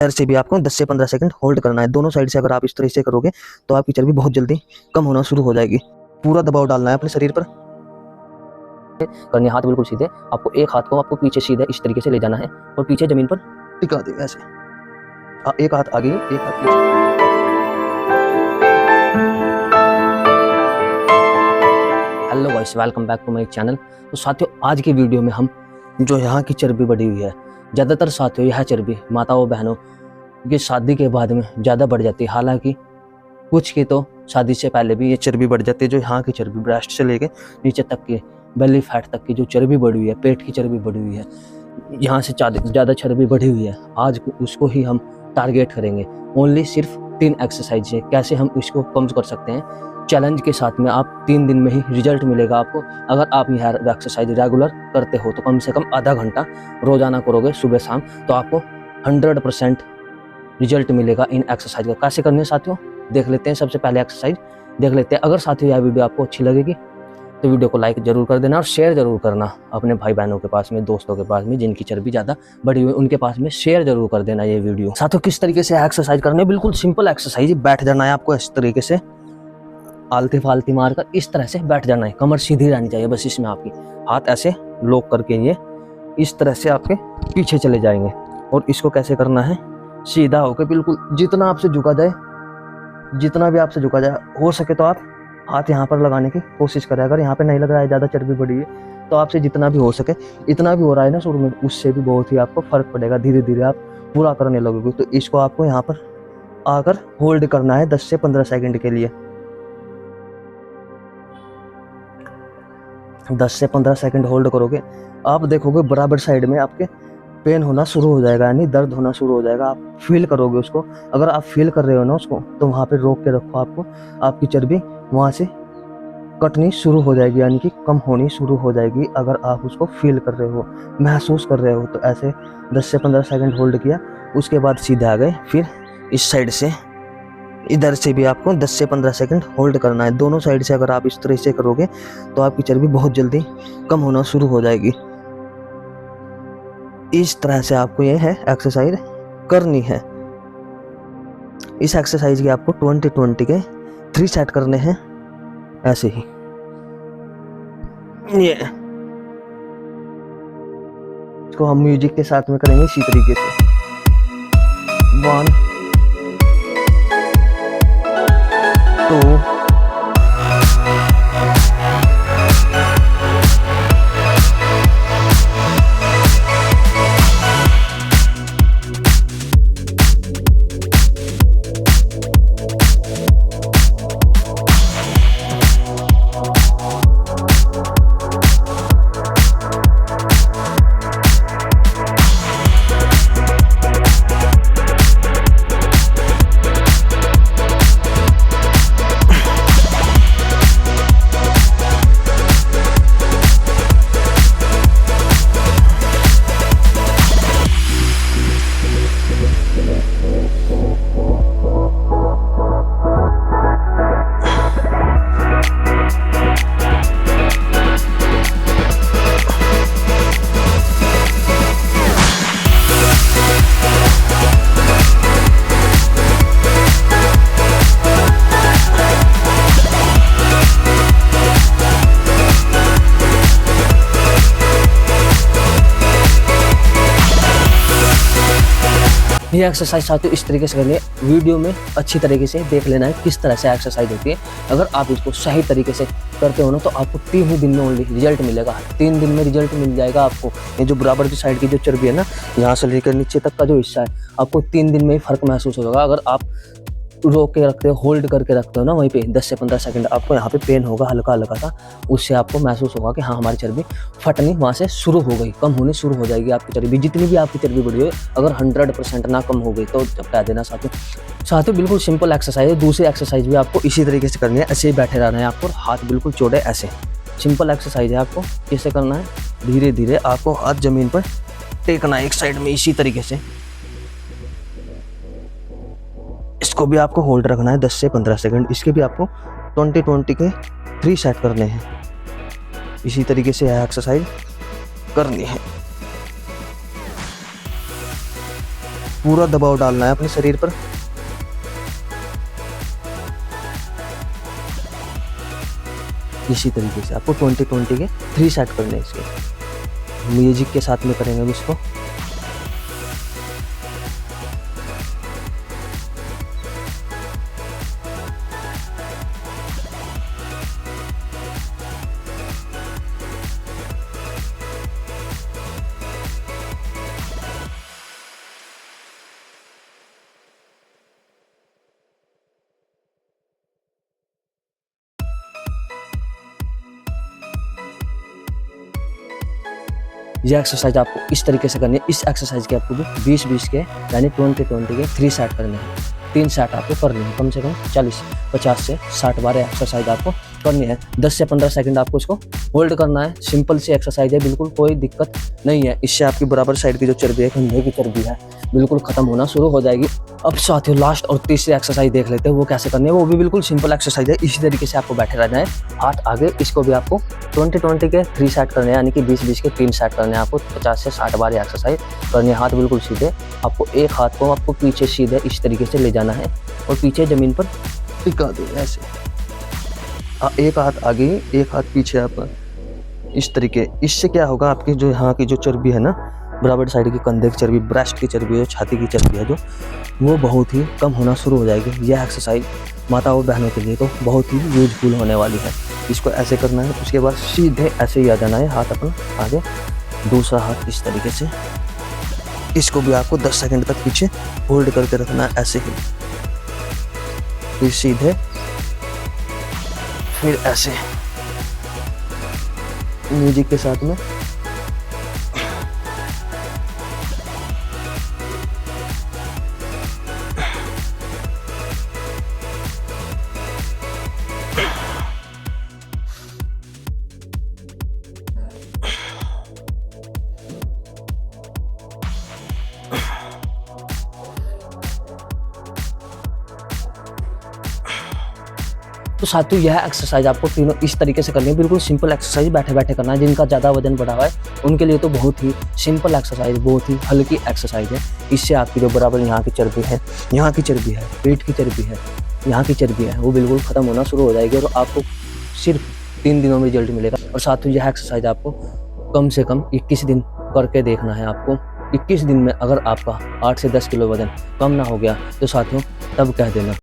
इधर से भी आपको 10 से 15 सेकंड होल्ड करना है। दोनों साइड से अगर आप इस तरह से करोगे तो आपकी चर्बी बहुत जल्दी कम होना शुरू हो जाएगी। पूरा दबाव डालना है अपने शरीर पर करने, हाथ बिल्कुल सीधे। आपको एक हाथ को आपको पीछे सीधे इस तरीके से ले जाना है और पीछे जमीन पर टिका देगा ऐसे। एक हाथ आगे, एक हाथ पीछे। Hello guys, welcome back to my channel. तो साथियों, आज की वीडियो में हम जो यहाँ की चर्बी बढ़ी हुई है, ज़्यादातर साथियों यह चर्बी माताओं बहनों की शादी के बाद में ज़्यादा बढ़ जाती है। हालांकि कुछ की तो शादी से पहले भी ये चर्बी बढ़ जाती है। जो यहाँ की चर्बी ब्रेस्ट से लेके नीचे तक की बेली फैट तक की जो चर्बी बढ़ी हुई है, पेट की चर्बी बढ़ी हुई है, यहाँ से ज़्यादा चर्बी बढ़ी हुई है, आज उसको ही हम टारगेट करेंगे। ओनली सिर्फ 3 एक्सरसाइज है कैसे हम इसको कम कर सकते हैं। चैलेंज के साथ में आप 3 दिन में ही रिजल्ट मिलेगा आपको। अगर आप यह एक्सरसाइज रेगुलर करते हो तो कम से कम आधा घंटा रोजाना करोगे सुबह शाम, तो आपको 100% रिजल्ट मिलेगा इन एक्सरसाइज का। कैसे करनी है साथियों, देख लेते हैं। सबसे पहले एक्सरसाइज देख लेते हैं। अगर साथियों यह वीडियो आपको अच्छी लगेगी तो वीडियो को लाइक जरूर कर देना और शेयर जरूर करना अपने भाई बहनों के पास में, दोस्तों के पास में जिनकी चर्बी ज़्यादा बढ़ी हुई, उनके पास में शेयर जरूर कर देना ये वीडियो। साथियों, किस तरीके से एक्सरसाइज करनी है, बिल्कुल सिंपल एक्सरसाइज। बैठ जाना है आपको इस तरीके से, आलती फालती मारकर इस तरह से बैठ जाना है। कमर सीधी रहनी चाहिए बस। इसमें आपकी हाथ ऐसे लॉक करके ये इस तरह से आपके पीछे चले जाएंगे। और इसको कैसे करना है, सीधा होकर बिल्कुल जितना आपसे झुका जाए, जितना भी आपसे झुका जाए हो सके तो आप हाथ यहाँ पर लगाने की कोशिश करें। अगर यहाँ पे नहीं लग रहा है, ज़्यादा चर्बी बढ़ी है, तो आपसे जितना भी हो सके, इतना भी हो रहा है ना शुरू में, उससे भी बहुत ही आपको फर्क पड़ेगा। धीरे धीरे आप पूरा करने लगोगे। तो इसको आपको यहाँ पर आकर होल्ड करना है 10 से 15 सेकंड के लिए। 10 से 15 सेकंड होल्ड करोगे, आप देखोगे बराबर साइड में आपके पेन होना शुरू हो जाएगा, यानी दर्द होना शुरू हो जाएगा। आप फील करोगे उसको। अगर आप फील कर रहे हो ना उसको, तो वहाँ पे रोक के रखो। आपको आपकी चर्बी वहाँ से कटनी शुरू हो जाएगी, यानी कि कम होनी शुरू हो जाएगी। अगर आप उसको फील कर रहे हो, महसूस कर रहे हो, तो ऐसे 10 से 15 सेकंड होल्ड किया। उसके बाद सीधे आ गए। फिर इस साइड से, इधर से भी आपको 10 से 15 सेकंड होल्ड करना है। दोनों साइड से अगर आप इस तरह से करोगे तो आपकी चर्बी बहुत जल्दी कम होना शुरू हो जाएगी। इस तरह से आपको ये है एक्सरसाइज करनी है। इस एक्सरसाइज के आपको 20-20 के 3 सेट करने हैं ऐसे ही। ये इसको हम म्यूजिक के साथ में करेंगे इसी तरीके से। 1 2 ये एक्सरसाइज साथियों इस तरीके से करनी है। वीडियो में अच्छी तरीके से देख लेना है किस तरह से एक्सरसाइज होती है। अगर आप इसको सही तरीके से करते हो ना, तो आपको 3 ही दिन में ओनली रिजल्ट मिलेगा। 3 दिन में रिजल्ट मिल जाएगा आपको। ये जो बराबर की साइड की जो चर्बी है ना, यहाँ से लेकर नीचे तक का जो हिस्सा है, आपको 3 दिन में ही फर्क महसूस होगा। अगर आप रोक के रखते हो, होल्ड करके रखते हो ना, वहीं पे 10 से 15 सेकंड आपको यहाँ पे पेन होगा हल्का हल्का सा। उससे आपको महसूस होगा कि हाँ, हमारी चर्बी फटनी वहाँ से शुरू हो गई, कम होनी शुरू हो जाएगी आपकी चर्बी। जितनी भी आपकी चर्बी बढ़ी हो, अगर 100% ना कम हो गई तो जब कह देना साथियों बिल्कुल सिंपल एक्सरसाइज है। दूसरी एक्सरसाइज भी आपको इसी तरीके से करनी है। ऐसे ही बैठे रहना है आपको, हाथ बिल्कुल चौड़े ऐसे। सिंपल एक्सरसाइज है। आपको कैसे करना है, धीरे धीरे आपको हाथ जमीन पर टेकना है एक साइड में इसी तरीके से। इसको भी आपको होल्ड रखना है 10 से 15 सेकंड। इसके भी आपको 20-20 के 3 सेट करने हैं। इसी तरीके से यह एक्सरसाइज करनी है। पूरा दबाव डालना है अपने शरीर पर। इसी तरीके से आपको 20-20 के 3 सेट करने हैं। इसके म्यूजिक के साथ में करेंगे अभी इसको। ये एक्सरसाइज आपको इस तरीके से करनी है। इस एक्सरसाइज के आपको भी 20-20 के यानी 20-20 के 3 सेट करने हैं। 3 सेट आपको करनी है, कम से कम 50 से 60 बार एक्सरसाइज आपको करनी है। 10 से 15 सेकंड आपको इसको होल्ड करना है। सिंपल सी एक्सरसाइज है, बिल्कुल कोई दिक्कत नहीं है। इससे आपकी बराबर साइड की जो चर्बी है, कंधे की चर्बी है, बिल्कुल खत्म होना शुरू हो जाएगी। अब साथियों लास्ट और तीसरी एक्सरसाइज देख लेते हैं, वो कैसे करनी है। वो भी बिल्कुल सिंपल एक्सरसाइज है। इसी तरीके से आपको बैठे रहना है, हाथ आगे। इसको भी आपको 20-20 के 3 सेट करने हैं, यानी कि 20-20 के 3 सेट करने हैं। आपको 50 से 60 बार एक्सरसाइज करनी है। हाथ बिल्कुल सीधे, आपको एक हाथ को आपको पीछे सीधे इस तरीके से ले जाना है और पीछे जमीन पर टिका देना ऐसे। एक हाथ आगे, एक हाथ पीछे, आप इस तरीके। इससे क्या होगा, आपकी जो यहाँ की जो चर्बी है ना, बराबर साइड की कंधे की चर्बी, ब्रेस्ट की चर्बी है, छाती की चर्बी है जो, वो बहुत ही कम होना शुरू हो जाएगी। यह एक्सरसाइज माता और बहनों के लिए तो बहुत ही यूजफुल होने वाली है। इसको ऐसे करना है, उसके बाद सीधे ऐसे ही आ जाना है, हाथ अपना आगे, दूसरा हाथ इस तरीके से। इसको भी आपको 10 सेकंड तक पीछे होल्ड करके रखना है ऐसे ही। फिर सीधे, फिर ऐसे म्यूजिक के साथ में। तो साथियों यह एक्सरसाइज आपको तीनों इस तरीके से करनी है। बिल्कुल सिंपल एक्सरसाइज, बैठे बैठे करना है। जिनका ज़्यादा वजन बढ़ा हुआ है उनके लिए तो बहुत ही सिंपल एक्सरसाइज, बहुत ही हल्की एक्सरसाइज है। इससे आपकी जो बराबर यहाँ की चर्बी है, यहाँ की चर्बी है, पेट की चर्बी है, यहाँ की चर्बी है, वो बिल्कुल ख़त्म होना शुरू हो जाएगी और आपको सिर्फ 3 दिनों में रिजल्ट मिलेगा। और साथियों यह एक्सरसाइज आपको कम से कम 21 दिन करके देखना है। आपको 21 दिन में अगर आपका 8 से 10 किलो वजन कम ना हो गया तो साथियों तब कह देना।